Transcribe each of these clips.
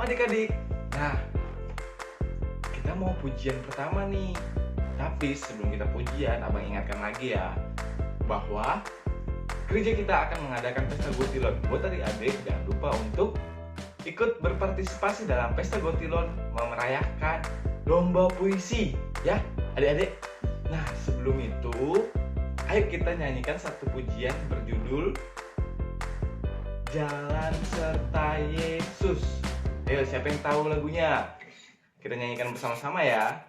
adik-adik. Nah, kita mau pujian pertama nih. Tapi sebelum kita pujian, abang ingatkan lagi ya, bahwa gereja kita akan mengadakan pesta Gotilon. Buat adik-adik, jangan lupa untuk ikut berpartisipasi dalam pesta Gotilon, merayakan lomba puisi, ya adik-adik. Nah, sebelum itu, ayo kita nyanyikan satu pujian berjudul Jalan Serta Yesus. Ayo, siapa yang tahu lagunya? Kita nyanyikan bersama-sama ya.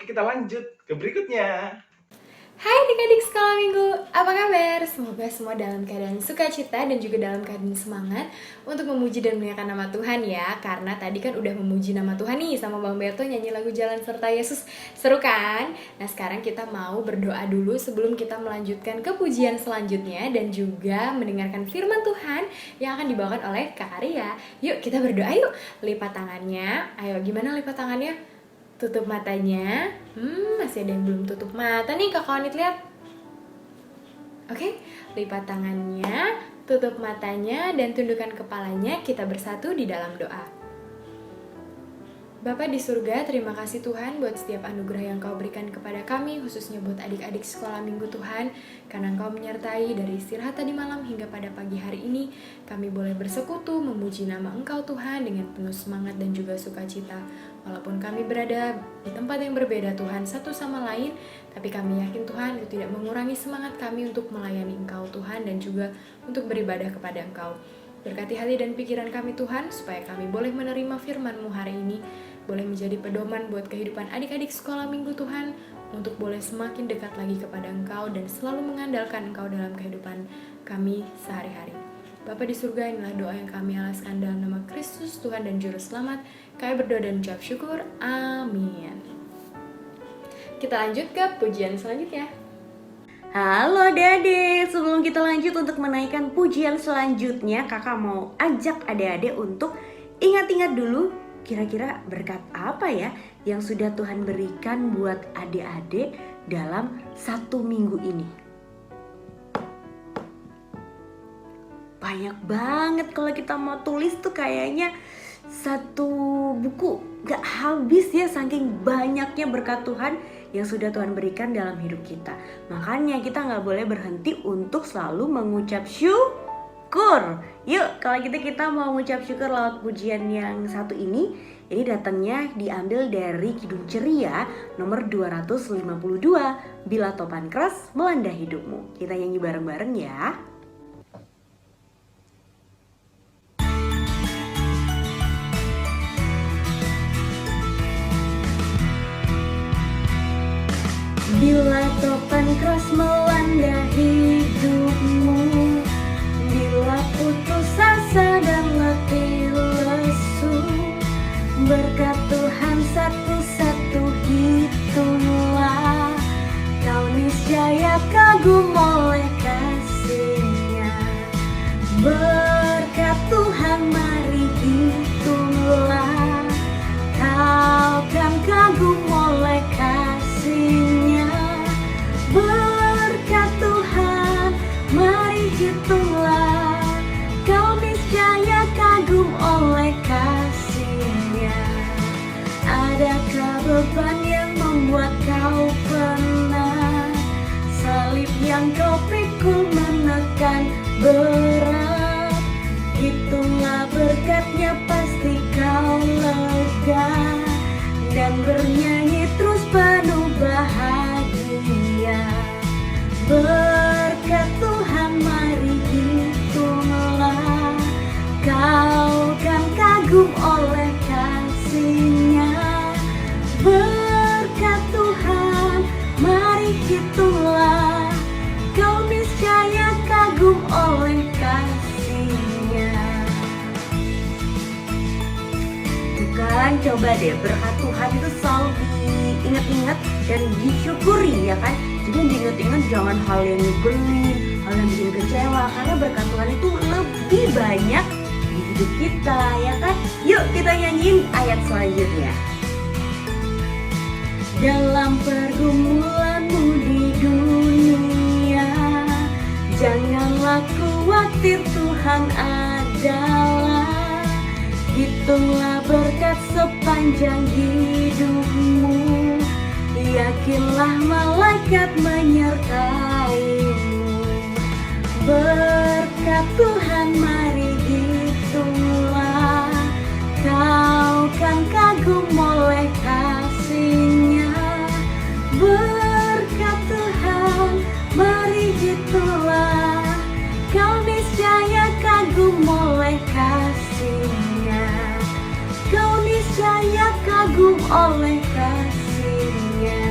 Kita lanjut ke berikutnya. Hai adik-adik sekolah minggu, apa kabar? Semoga semua dalam keadaan sukacita dan juga dalam keadaan semangat untuk memuji dan memuliakan nama Tuhan ya. Karena tadi kan udah memuji nama Tuhan nih sama Bang Berto nyanyi lagu Jalan Serta Yesus. Seru kan? Nah sekarang kita mau berdoa dulu sebelum kita melanjutkan ke pujian selanjutnya dan juga mendengarkan firman Tuhan yang akan dibawakan oleh Kak Arya. Yuk kita berdoa yuk. Lipat tangannya. Ayo gimana lipat tangannya? Tutup matanya. Masih ada yang belum tutup mata nih Kakak Wanit, lihat. Oke, lipat tangannya, tutup matanya, dan tundukkan kepalanya. Kita bersatu di dalam doa. Bapa di surga, terima kasih Tuhan buat setiap anugerah yang Kau berikan kepada kami, khususnya buat adik-adik sekolah minggu Tuhan, karena Engkau menyertai dari istirahat tadi malam hingga pada pagi hari ini. Kami boleh bersekutu, memuji nama Engkau Tuhan dengan penuh semangat dan juga sukacita. Walaupun kami berada di tempat yang berbeda Tuhan satu sama lain, tapi kami yakin Tuhan itu tidak mengurangi semangat kami untuk melayani Engkau Tuhan dan juga untuk beribadah kepada Engkau. Berkati hati dan pikiran kami Tuhan, supaya kami boleh menerima firman-Mu hari ini, boleh menjadi pedoman buat kehidupan adik-adik sekolah minggu Tuhan, untuk boleh semakin dekat lagi kepada Engkau dan selalu mengandalkan Engkau dalam kehidupan kami sehari-hari. Bapa di surga, inilah doa yang kami alaskan dalam nama Kristus Tuhan dan Juru Selamat. Kami berdoa dan ucap syukur. Amin. Kita lanjut ke pujian selanjutnya. Halo adik-adik, sebelum kita lanjut untuk menaikkan pujian selanjutnya, kakak mau ajak adik-adik untuk ingat-ingat dulu kira-kira berkat apa ya yang sudah Tuhan berikan buat adik-adik dalam satu minggu ini. Banyak banget kalau kita mau tulis tuh kayaknya satu buku gak habis ya, saking banyaknya berkat Tuhan yang sudah Tuhan berikan dalam hidup kita. Makanya kita gak boleh berhenti untuk selalu mengucap syukur. Yuk kalau gitu kita mau mengucap syukur lewat pujian yang satu ini. Ini datangnya diambil dari Kidung Ceria nomor 252, Bila Topan Keras Melanda Hidupmu. Kita nyanyi bareng-bareng ya. Bila topan keras melanda hidupmu, bila putus asa dan letih lesu, berkat Tuhan satu-satu hitunglah, kau niscaya kagum kan? Coba deh, berkat Tuhan itu selalu diingat-ingat dan disyukuri ya kan. Jadi yang diingat-ingat jangan hal yang nyebelin, hal yang bikin kecewa, karena berkat Tuhan itu lebih banyak di hidup kita ya kan. Yuk kita nyanyiin ayat selanjutnya. Dalam pergumulanmu di dunia, janganlah khawatir, Tuhan adalah. Hitunglah berkat sepanjang hidupmu, yakinlah malaikat menyertaimu. Berkat Tuhan mari hitunglah, kau kan kagum oleh kasih-Nya. Berkat Tuhan mari hitunglah, kau niscaya kagum oleh kasih-Nya. Kau niscaya kagum oleh kasih-Nya.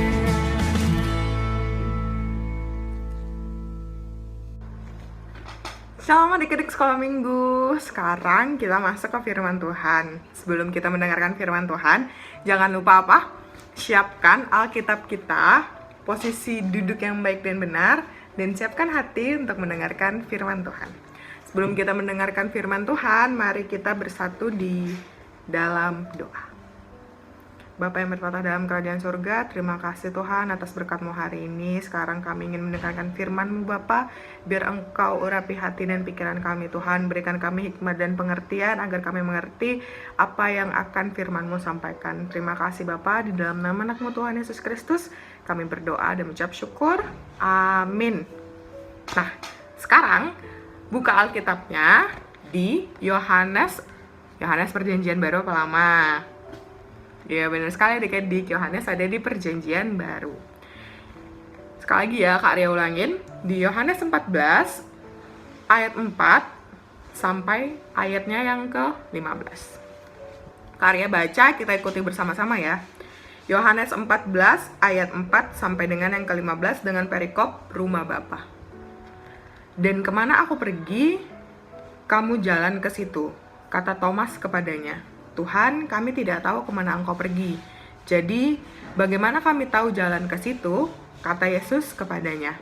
Shalom adik-adik sekolah minggu. Sekarang kita masuk ke firman Tuhan. Sebelum kita mendengarkan firman Tuhan, jangan lupa apa? Siapkan Alkitab kita, posisi duduk yang baik dan benar, dan siapkan hati untuk mendengarkan firman Tuhan. Sebelum kita mendengarkan firman Tuhan, mari kita bersatu di dalam doa. Bapa yang bertata dalam kerajaan surga, terima kasih Tuhan atas berkat-Mu hari ini. Sekarang kami ingin mendengarkan firman-Mu Bapa, biar Engkau urapi hati dan pikiran kami Tuhan. Berikan kami hikmat dan pengertian agar kami mengerti apa yang akan firman-Mu sampaikan. Terima kasih Bapa, di dalam nama anak-Mu Tuhan Yesus Kristus, kami berdoa dan mengucap syukur. Amin. Nah, sekarang buka Alkitabnya di Yohanes Perjanjian Baru apa Lama? Ya benar sekali adik-adik, Yohanes ada di Perjanjian Baru. Sekali lagi ya Kak Ria ulangin, di Yohanes 14 ayat 4 sampai ayatnya yang ke-15. Kak Ria baca, kita ikuti bersama-sama ya. Yohanes 14 ayat 4 sampai dengan yang ke-15 dengan perikop rumah Bapa. Dan kemana aku pergi, kamu jalan ke situ, kata Thomas kepadanya. Tuhan, kami tidak tahu kemana Engkau pergi. Jadi, bagaimana kami tahu jalan ke situ? Kata Yesus kepadanya.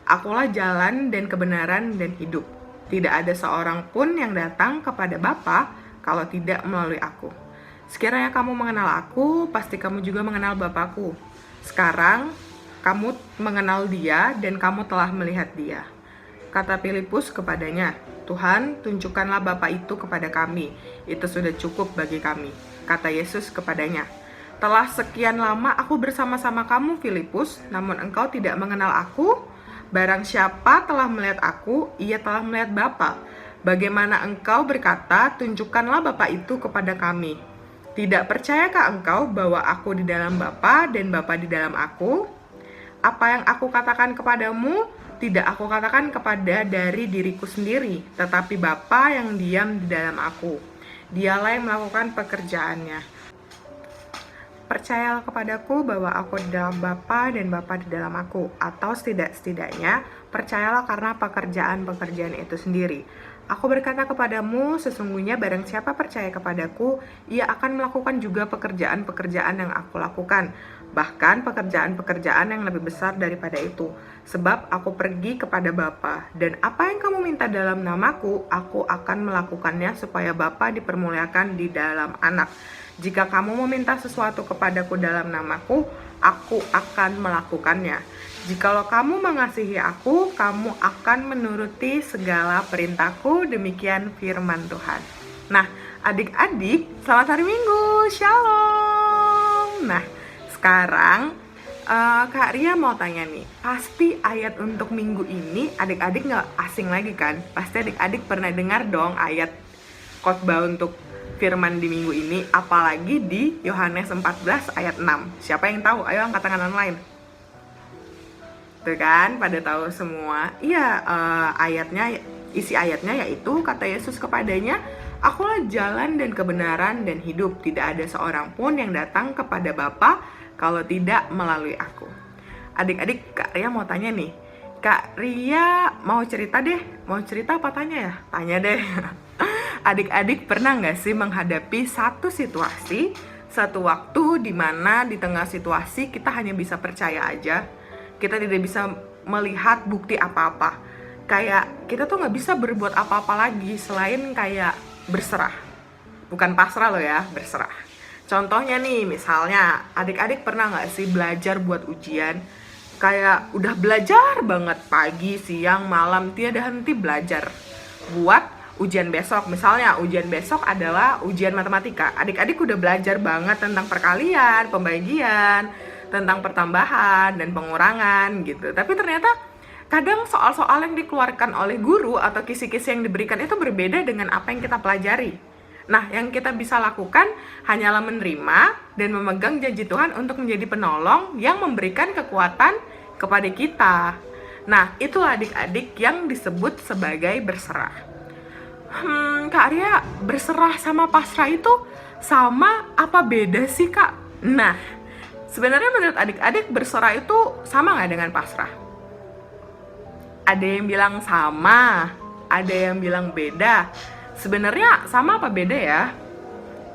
Akulah jalan dan kebenaran dan hidup. Tidak ada seorang pun yang datang kepada Bapa kalau tidak melalui aku. Sekiranya kamu mengenal aku, pasti kamu juga mengenal Bapa-Ku. Sekarang, kamu mengenal Dia dan kamu telah melihat Dia. Kata Filipus kepadanya, Tuhan, tunjukkanlah Bapa itu kepada kami. Itu sudah cukup bagi kami. Kata Yesus kepadanya, telah sekian lama aku bersama-sama kamu, Filipus, namun engkau tidak mengenal aku? Barang siapa telah melihat aku, ia telah melihat Bapa. Bagaimana engkau berkata, tunjukkanlah Bapa itu kepada kami? Tidak percayakah engkau bahwa aku di dalam Bapa dan Bapa di dalam aku? Apa yang aku katakan kepadamu, tidak aku katakan kepada dari diriku sendiri, tetapi Bapa yang diam di dalam aku. Dialah yang melakukan pekerjaannya. Percayalah kepadaku bahwa aku di dalam Bapa dan Bapa di dalam aku, atau setidaknya percayalah karena pekerjaan-pekerjaan itu sendiri. Aku berkata kepadamu, sesungguhnya barang siapa percaya kepadaku, ia akan melakukan juga pekerjaan-pekerjaan yang aku lakukan, bahkan pekerjaan-pekerjaan yang lebih besar daripada itu. Sebab aku pergi kepada Bapa, dan apa yang kamu minta dalam namaku, aku akan melakukannya supaya Bapa dipermuliakan di dalam Anak. Jika kamu meminta sesuatu kepadaku dalam namaku, aku akan melakukannya. Jikalau kamu mengasihi aku, kamu akan menuruti segala perintahku. Demikian firman Tuhan. Nah, adik-adik, selamat hari Minggu. Shalom. Nah, sekarang Kak Ria mau tanya nih, pasti ayat untuk minggu ini adik-adik gak asing lagi kan? Pasti adik-adik pernah dengar dong ayat khotbah untuk firman di minggu ini, apalagi di Yohanes 14 ayat 6. Siapa yang tahu? Ayo angkat tangan online. Tuh kan, pada tahu semua. Iya, isi ayatnya yaitu kata Yesus kepadanya, akulah jalan dan kebenaran dan hidup. Tidak ada seorang pun yang datang kepada Bapa kalau tidak melalui aku. Adik-adik, Kak Ria mau tanya nih. Kak Ria mau cerita deh. Mau cerita apa tanya ya? Tanya deh. Adik-adik pernah nggak sih menghadapi satu situasi, satu waktu di mana di tengah situasi kita hanya bisa percaya aja, kita tidak bisa melihat bukti apa-apa, kayak kita tuh nggak bisa berbuat apa-apa lagi selain kayak berserah, bukan pasrah loh ya, berserah. Contohnya nih, misalnya adik-adik pernah nggak sih belajar buat ujian, kayak udah belajar banget pagi, siang, malam, tiada henti belajar buat ujian besok. Misalnya ujian besok adalah ujian matematika. Adik-adik udah belajar banget tentang perkalian, pembagian, tentang pertambahan dan pengurangan gitu. Tapi ternyata kadang soal-soal yang dikeluarkan oleh guru atau kisi-kisi yang diberikan itu berbeda dengan apa yang kita pelajari. Nah, yang kita bisa lakukan hanyalah menerima dan memegang janji Tuhan untuk menjadi penolong yang memberikan kekuatan kepada kita. Nah, itulah adik-adik yang disebut sebagai berserah. Kak Arya, berserah sama pasrah itu sama apa beda sih, Kak? Nah, sebenarnya menurut adik-adik berserah itu sama nggak dengan pasrah? Ada yang bilang sama, ada yang bilang beda. Sebenarnya sama apa beda ya?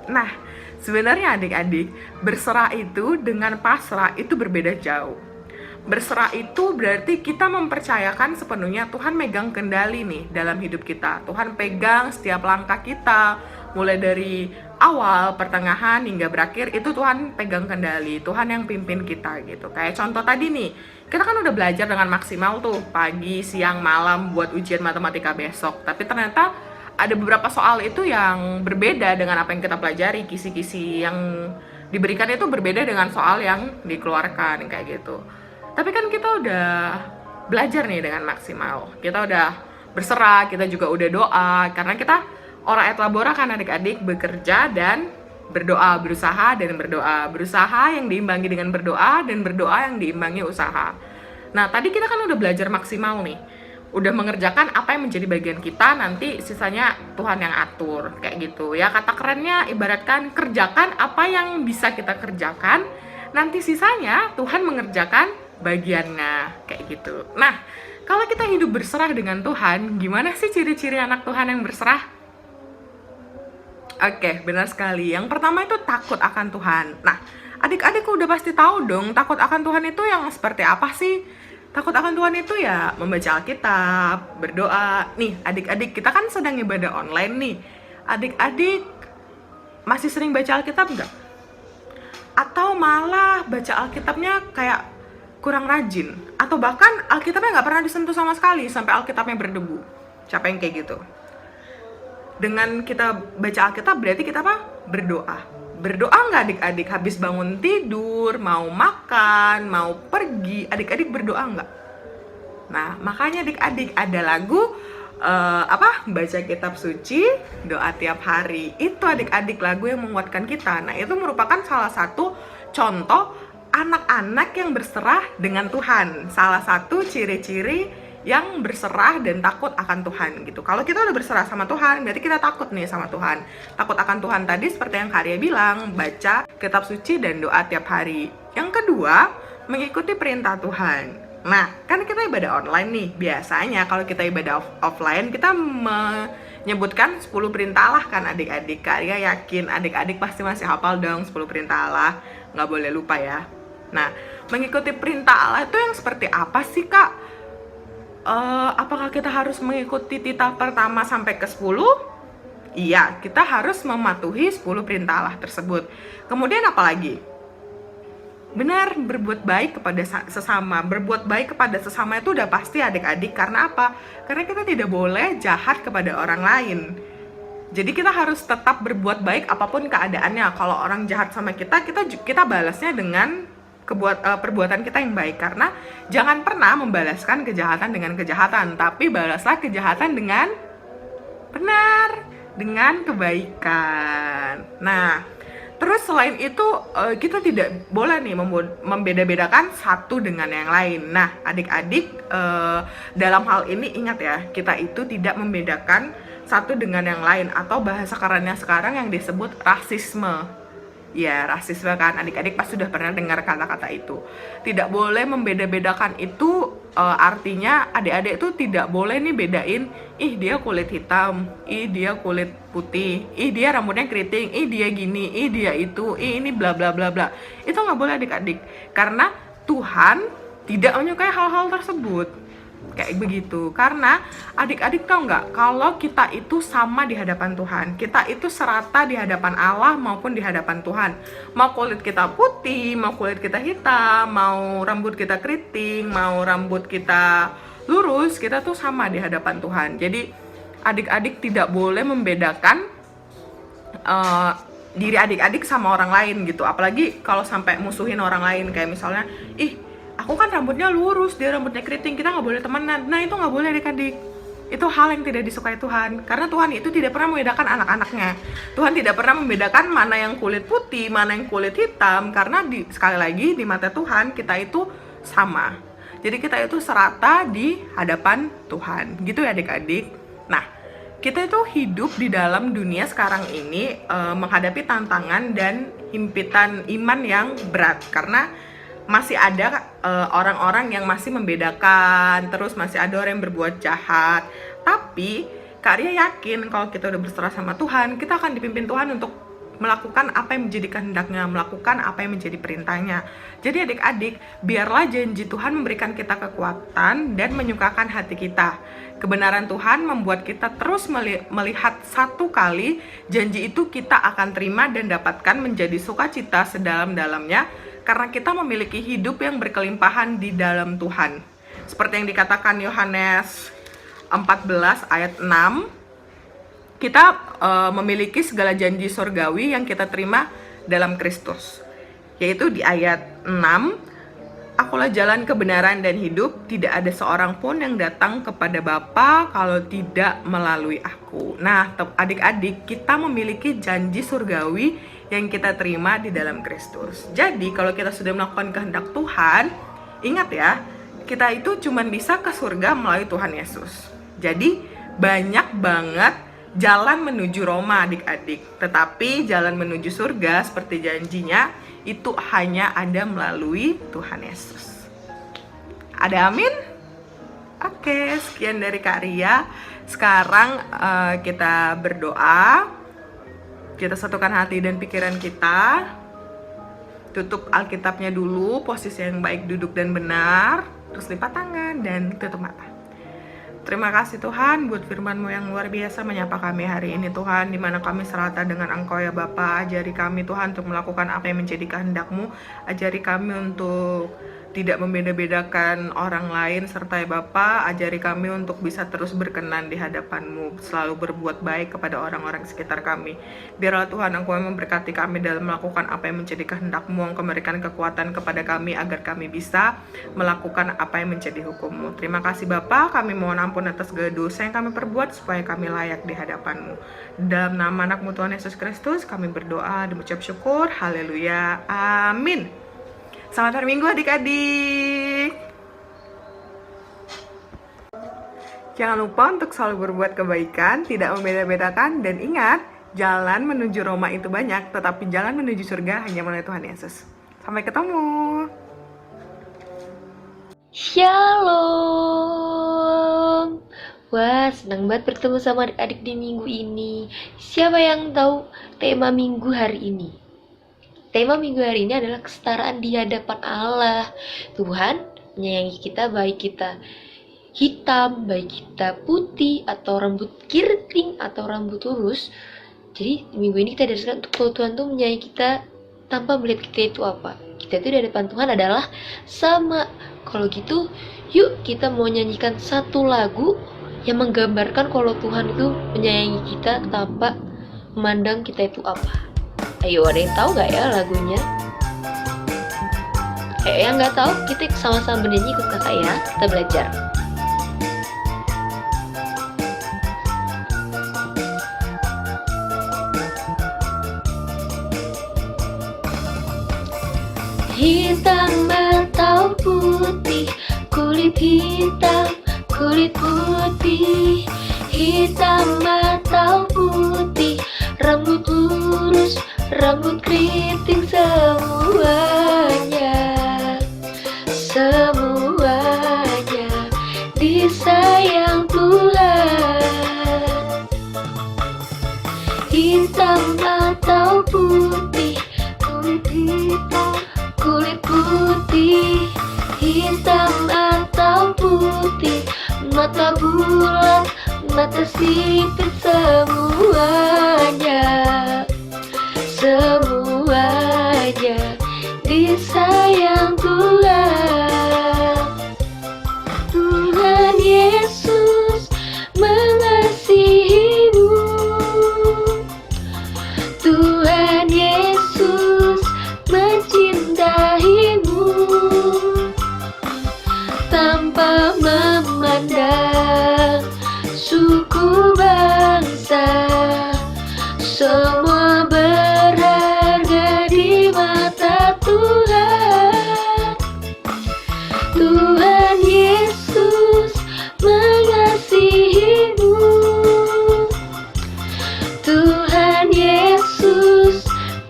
Nah, sebenarnya adik-adik, berserah itu dengan pasrah itu berbeda jauh. Berserah itu berarti kita mempercayakan sepenuhnya Tuhan megang kendali nih dalam hidup kita. Tuhan pegang setiap langkah kita, mulai dari awal, pertengahan, hingga berakhir, itu Tuhan pegang kendali, Tuhan yang pimpin kita gitu. Kayak contoh tadi nih, kita kan udah belajar dengan maksimal tuh, pagi, siang, malam buat ujian matematika besok. Tapi ternyata ada beberapa soal itu yang berbeda dengan apa yang kita pelajari, kisi-kisi yang diberikan itu berbeda dengan soal yang dikeluarkan, kayak gitu. Tapi kan kita udah belajar nih dengan maksimal, kita udah berserah, kita juga udah doa, karena kita ora et labora kan adik-adik, bekerja dan berdoa, berusaha dan berdoa, berusaha yang diimbangi dengan berdoa, dan berdoa yang diimbangi usaha. Nah, tadi kita kan udah belajar maksimal nih, udah mengerjakan apa yang menjadi bagian kita, nanti sisanya Tuhan yang atur, kayak gitu ya. Kata kerennya ibaratkan kerjakan apa yang bisa kita kerjakan, nanti sisanya Tuhan mengerjakan bagiannya, kayak gitu. Nah, kalau kita hidup berserah dengan Tuhan, gimana sih ciri-ciri anak Tuhan yang berserah? Oke, benar sekali. Yang pertama itu takut akan Tuhan. Nah, adik-adik udah pasti tahu dong, takut akan Tuhan itu yang seperti apa sih? Takut akan Tuhan itu ya membaca Alkitab, berdoa. Nih, adik-adik, kita kan sedang ibadah online nih. Adik-adik masih sering baca Alkitab nggak? Atau malah baca Alkitabnya kayak kurang rajin, atau bahkan Alkitabnya nggak pernah disentuh sama sekali sampai Alkitabnya berdebu. Siapa yang kayak gitu? Dengan kita baca Alkitab berarti kita apa? Berdoa. Berdoa nggak adik-adik habis bangun tidur, mau makan, mau pergi, adik-adik berdoa nggak? Nah, makanya adik-adik ada lagu baca kitab suci, doa tiap hari. Itu adik-adik lagu yang menguatkan kita. Nah, itu merupakan salah satu contoh anak-anak yang berserah dengan Tuhan. Salah satu ciri-ciri yang berserah dan takut akan Tuhan gitu. Kalau kita udah berserah sama Tuhan, berarti kita takut nih sama Tuhan. Takut akan Tuhan tadi seperti yang Kak Arya bilang, baca kitab suci dan doa tiap hari. Yang kedua, mengikuti perintah Tuhan. Nah, kan kita ibadah online nih. Biasanya kalau kita ibadah offline, kita menyebutkan 10 perintah Allah kan adik-adik. Kak Arya yakin adik-adik pasti masih hafal dong 10 perintah Allah. Nggak boleh lupa ya. Nah, mengikuti perintah Allah itu yang seperti apa sih, Kak? Apakah kita harus mengikuti titah pertama sampai ke 10? Iya, kita harus mematuhi 10 perintah Allah tersebut. Kemudian apa lagi? Benar, berbuat baik kepada sesama. Berbuat baik kepada sesama itu udah pasti adik-adik. Karena apa? Karena kita tidak boleh jahat kepada orang lain. Jadi kita harus tetap berbuat baik apapun keadaannya. Kalau orang jahat sama kita balasnya dengan perbuatan kita yang baik. Karena jangan pernah membalaskan kejahatan dengan kejahatan, tapi balaslah kejahatan dengan benar, dengan kebaikan. Nah, terus selain itu kita tidak boleh nih membeda-bedakan satu dengan yang lain. Nah, adik-adik dalam hal ini ingat ya, kita itu tidak membedakan satu dengan yang lain, atau bahasa kerennya sekarang yang disebut rasisme. Ya, rasisme kan, adik-adik pasti sudah pernah dengar kata-kata itu. Tidak boleh membeda-bedakan itu artinya adik-adik tuh tidak boleh nih bedain, ih dia kulit hitam, ih dia kulit putih, ih dia rambutnya keriting, ih dia gini, ih dia itu, ih ini bla bla bla bla. Itu nggak boleh adik-adik, karena Tuhan tidak menyukai hal-hal tersebut. Kayak begitu. Karena adik-adik tahu nggak, kalau kita itu sama di hadapan Tuhan, kita itu serata di hadapan Allah maupun di hadapan Tuhan. Mau kulit kita putih, mau kulit kita hitam, mau rambut kita keriting, mau rambut kita lurus, kita tuh sama di hadapan Tuhan. Jadi adik-adik tidak boleh membedakan diri adik-adik sama orang lain gitu. Apalagi kalau sampai musuhin orang lain, kayak misalnya, ih aku kan rambutnya lurus, dia rambutnya keriting, kita nggak boleh temenan. Nah itu nggak boleh adik-adik. Itu hal yang tidak disukai Tuhan. Karena Tuhan itu tidak pernah membedakan anak-anaknya. Tuhan tidak pernah membedakan mana yang kulit putih, mana yang kulit hitam. Karena sekali lagi di mata Tuhan kita itu sama. Jadi kita itu serata di hadapan Tuhan. Gitu ya adik-adik. Nah, kita itu hidup di dalam dunia sekarang ini menghadapi tantangan dan himpitan iman yang berat. Karena masih ada orang-orang yang masih membedakan, terus masih ada orang yang berbuat jahat. Tapi Kak Ria yakin kalau kita udah berserah sama Tuhan, kita akan dipimpin Tuhan untuk melakukan apa yang menjadi kehendaknya, melakukan apa yang menjadi perintahnya. Jadi adik-adik, biarlah janji Tuhan memberikan kita kekuatan dan menyukakan hati kita. Kebenaran Tuhan membuat kita terus melihat satu kali janji itu kita akan terima dan dapatkan menjadi sukacita sedalam-dalamnya, karena kita memiliki hidup yang berkelimpahan di dalam Tuhan. Seperti yang dikatakan Yohanes 14 ayat 6, kita memiliki segala janji surgawi yang kita terima dalam Kristus. Yaitu di ayat 6, akulah jalan kebenaran dan hidup, tidak ada seorang pun yang datang kepada Bapa kalau tidak melalui aku. Nah, adik-adik, kita memiliki janji surgawi yang kita terima di dalam Kristus. Jadi kalau kita sudah melakukan kehendak Tuhan, ingat ya, kita itu cuma bisa ke surga melalui Tuhan Yesus. Jadi banyak banget jalan menuju Roma adik-adik. Tetapi jalan menuju surga seperti janjinya itu hanya ada melalui Tuhan Yesus. Ada amin? Oke, sekian dari Kak Ria. Sekarang kita berdoa. Kita satukan hati dan pikiran kita. Tutup Alkitabnya dulu, posisi yang baik, duduk dan benar. Terus lipat tangan dan tutup mata. Terima kasih Tuhan buat firman-Mu yang luar biasa menyapa kami hari ini Tuhan, di mana kami serata dengan Engkau ya Bapa. Ajari kami Tuhan untuk melakukan apa yang menjadi kehendak-Mu. Ajari kami untuk tidak membeda-bedakan orang lain serta ya Bapa, ajari kami untuk bisa terus berkenan di hadapan-Mu, selalu berbuat baik kepada orang-orang sekitar kami. Biarlah Tuhan Engkau yang memberkati kami dalam melakukan apa yang menjadi kehendak-Mu. Engkau memberikan kekuatan kepada kami agar kami bisa melakukan apa yang menjadi hukum-Mu. Terima kasih Bapa, kami mohon ampun atas segala dosa yang kami perbuat supaya kami layak di hadapan-Mu. Dalam nama anak-Mu Tuhan Yesus Kristus kami berdoa dan mengucap syukur. Haleluya, amin. Selamat hari Minggu adik-adik. Jangan lupa untuk selalu berbuat kebaikan, tidak membeda-bedakan, dan ingat, jalan menuju Roma itu banyak, tetapi jalan menuju surga hanya melalui Tuhan Yesus. Sampai ketemu. Shalom. Wah, senang banget bertemu sama adik-adik di minggu ini. Siapa yang tahu tema minggu hari ini? Tema minggu hari ini adalah kesetaraan di hadapan Allah. Tuhan menyayangi kita, baik kita hitam, baik kita putih, atau rambut keriting, atau rambut lurus. Jadi minggu ini kita diajarkan untuk Tuhan tuh menyayangi kita tanpa melihat kita itu apa. Kita itu di hadapan Tuhan adalah sama. Kalau gitu, yuk kita mau nyanyikan satu lagu yang menggambarkan kalau Tuhan itu menyayangi kita tanpa memandang kita itu apa. Ayo, ada yang tahu gak ya lagunya? Yang gak tahu, kita sama-sama bernyanyi, ikut kakak ya. Kita belajar. Hitam atau putih, kulit hitam, kulit putih. Hitam atau putih, rambut lurus, rambut keriting, semuanya, semuanya. hitam atau putih, kulit hitam, kulit putih, hitam atau putih, mata bulat, mata sipit, semuanya, semuanya disayang Tuhan. Tuhan Yesus mengasihimu, Tuhan Yesus mencintaimu, tanpa memandang suku bangsa, semua berharga di mata Tuhan. Tuhan Yesus mengasihimu, Tuhan Yesus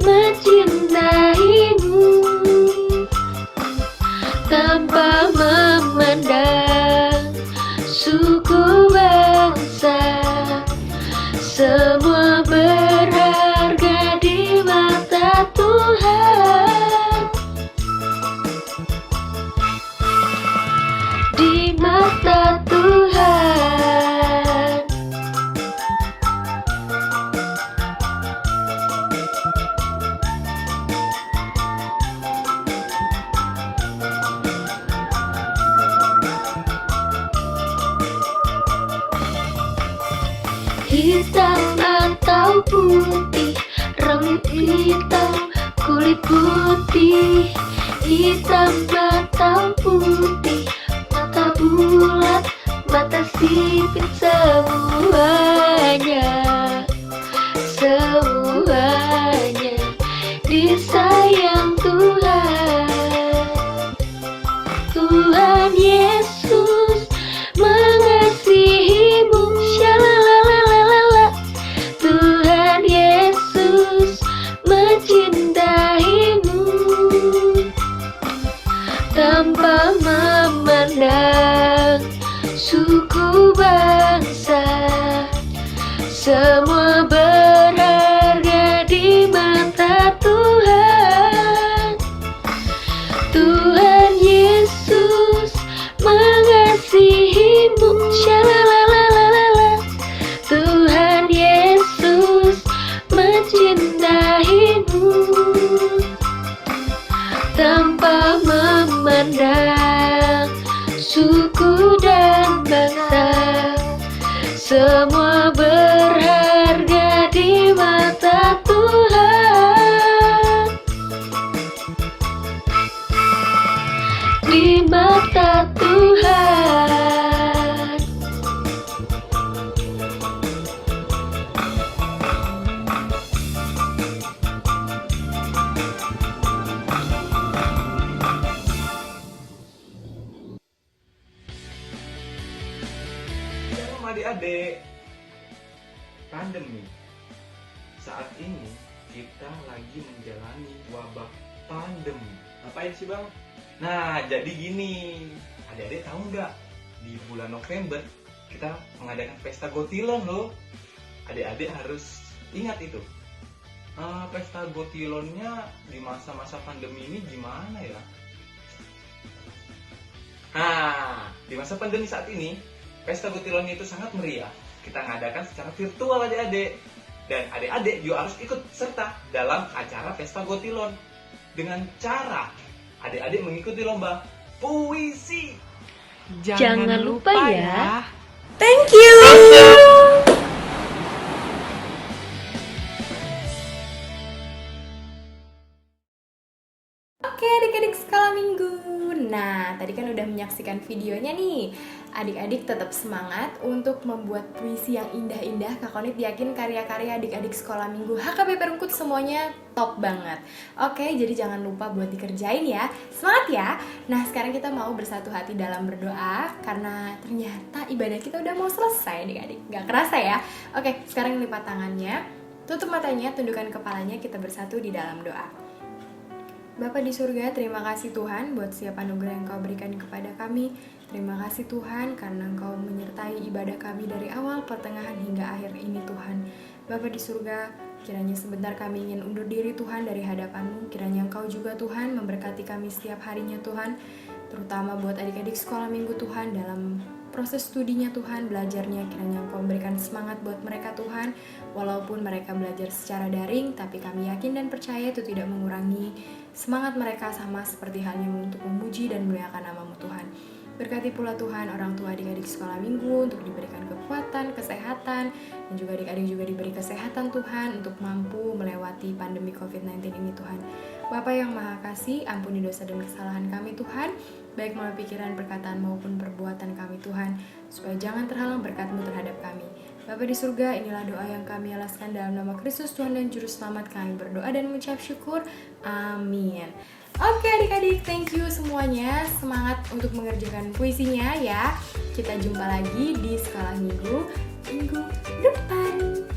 mencintaimu, tanpa memandang suku bangsa, semua berharga di mata Tuhan. Di mata Tuhan. Hitam atau putih, rambut hitam, kulit putih, hitam atau putih, mata bulat, mata sipit, semuanya, semuanya disayang Tuhan. Tuhan Yesus mengasihimu, syalalalala. Tuhan Yesus mencintaimu, tanpa memandang suku bangsa, semua berharga di mata Tuhan. Tuhan Yesus mengasihimu, syalalalala. Tuhan Yesus mencintaimu, tanpa memandang suku dan bangsa, semua berharga di mata Tuhan. Di mata Tuhan. Shalom adik-adik. Pandemi. Saat ini kita lagi menjalani wabah pandemi. Ngapain sih bang? Nah, jadi gini, adik-adik tahu nggak? Di bulan November kita mengadakan pesta Gotilon loh. Adik-adik harus ingat itu. Pesta Gotilonnya di masa-masa pandemi ini gimana ya? Nah, di masa pandemi saat ini, pesta Gotilonnya itu sangat meriah. Kita ngadakan secara virtual adik-adik. Dan adik-adik juga harus ikut serta dalam acara pesta Gotilon. Dengan cara adik-adik mengikuti lomba puisi. Jangan lupa ya. Thank you. Oke adik-adik sekolah minggu. Nah, tadi kan udah menyaksikan videonya nih. Adik-adik tetap semangat untuk membuat puisi yang indah-indah. Kak Konit yakin karya-karya adik-adik sekolah minggu HKBP Rungkut semuanya top banget. Oke, jadi jangan lupa buat dikerjain ya. Semangat ya. Nah, sekarang kita mau bersatu hati dalam berdoa karena ternyata ibadah kita udah mau selesai adik-adik. Gak kerasa ya. Oke, sekarang lipat tangannya, tutup matanya, tundukkan kepalanya, kita bersatu di dalam doa. Bapa di surga, terima kasih Tuhan buat setiap anugerah yang Kau berikan kepada kami. Terima kasih Tuhan karena Engkau menyertai ibadah kami dari awal, pertengahan hingga akhir ini Tuhan. Bapa di surga, Kiranya sebentar kami ingin undur diri Tuhan dari hadapan-Mu. Kiranya Engkau juga Tuhan memberkati kami setiap harinya Tuhan, terutama buat adik-adik sekolah minggu Tuhan dalam proses studinya Tuhan, belajarnya. Kiranya Engkau memberikan semangat buat mereka Tuhan, walaupun mereka belajar secara daring, tapi kami yakin dan percaya itu tidak mengurangi semangat mereka, sama seperti halnya untuk memuji dan memuliakan nama-Mu Tuhan. Berkati pula Tuhan orang tua adik-adik sekolah minggu untuk diberikan kekuatan, kesehatan, dan juga adik-adik juga diberi kesehatan Tuhan untuk mampu melewati pandemi COVID-19 ini Tuhan. Bapa yang Maha Kasih, ampuni dosa dan kesalahan kami Tuhan, baik melalui pikiran, perkataan maupun perbuatan kami Tuhan, supaya jangan terhalang berkat-Mu terhadap kami. Bapa di surga, inilah doa yang kami alaskan dalam nama Kristus Tuhan dan Juru Selamat kami berdoa dan mengucap syukur. Amin. Oke adik-adik, thank you semuanya. Semangat untuk mengerjakan puisinya ya. Kita jumpa lagi di sekolah minggu depan.